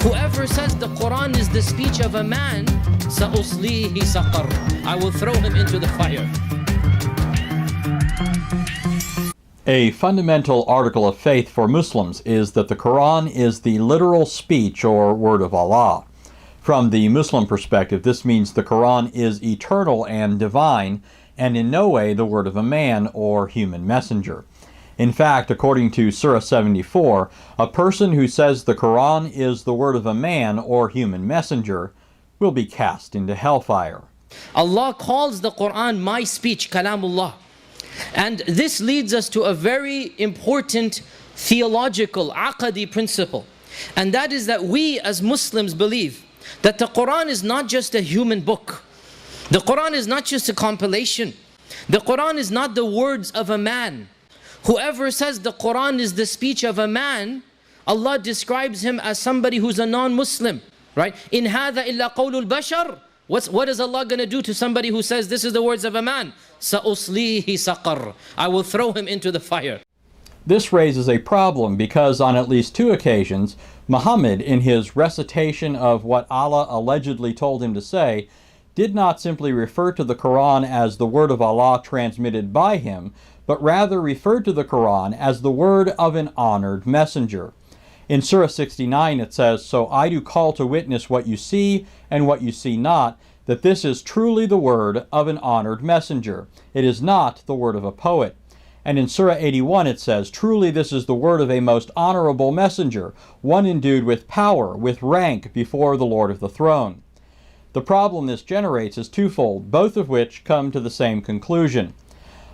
Whoever says the Quran is the speech of a man, سَأُصْلِيهِ سَقَرَّ, I will throw him into the fire. A fundamental article of faith for Muslims is that the Quran is the literal speech or word of Allah. From the Muslim perspective, this means the Quran is eternal and divine, and in no way the word of a man or human messenger. In fact, according to Surah 74, a person who says the Quran is the word of a man or human messenger will be cast into hellfire. Allah calls the Quran my speech, Kalamullah. And this leads us to a very important theological, aqadi principle. And that is that we as Muslims believe that the Quran is not just a human book. The Quran is not just a compilation. The Quran is not the words of a man. Whoever says the Quran is the speech of a man, Allah describes him as somebody who's a non-Muslim, right? In هَذَا إِلَّا قَوْلُ الْبَشَرِ. What is Allah going to do to somebody who says this is the words of a man? سَأُصْلِيهِ سَقَرَّ, I will throw him into the fire. This raises a problem because on at least 2 occasions, Muhammad, in his recitation of what Allah allegedly told him to say, did not simply refer to the Quran as the word of Allah transmitted by him, but rather referred to the Quran as the word of an honored messenger. In Surah 69 it says, "So I do call to witness what you see and what you see not, that this is truly the word of an honored messenger. It is not the word of a poet." And in Surah 81 it says, "Truly this is the word of a most honorable messenger, one endued with power, with rank before the Lord of the throne." The problem this generates is twofold, both of which come to the same conclusion.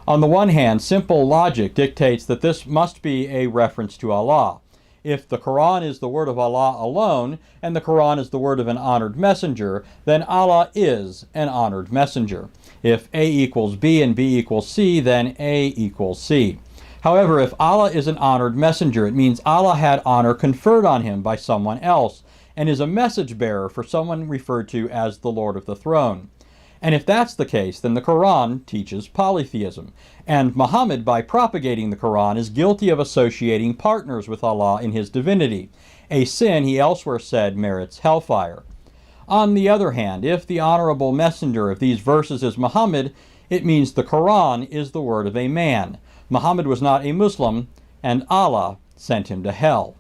On the one hand, simple logic dictates that this must be a reference to Allah. If the Quran is the word of Allah alone, and the Quran is the word of an honored messenger, then Allah is an honored messenger. If A equals B and B equals C, then A equals C. However, if Allah is an honored messenger, it means Allah had honor conferred on him by someone else, and is a message bearer for someone referred to as the Lord of the throne. And if that's the case, then the Quran teaches polytheism. And Muhammad, by propagating the Quran, is guilty of associating partners with Allah in his divinity, a sin he elsewhere said merits hellfire. On the other hand, if the honorable messenger of these verses is Muhammad, it means the Quran is the word of a man. Muhammad was not a Muslim, and Allah sent him to hell.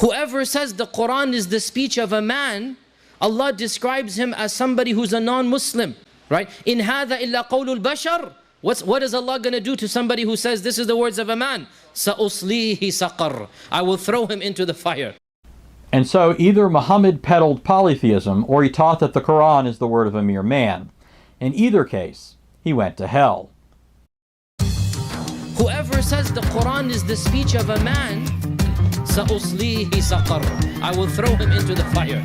Whoever says the Quran is the speech of a man, Allah describes him as somebody who's a non-Muslim, right? In هَذَا إِلَّا قَوْلُ الْبَشَرِ. What is Allah going to do to somebody who says this is the words of a man? سَأُصْلِيهِ سَقَرَّ, I will throw him into the fire. And so either Muhammad peddled polytheism, or he taught that the Quran is the word of a mere man. In either case, he went to hell. Whoever says the Quran is the speech of a man, سَأُصْلِيهِ سَقَرَّ, I will throw him into the fire.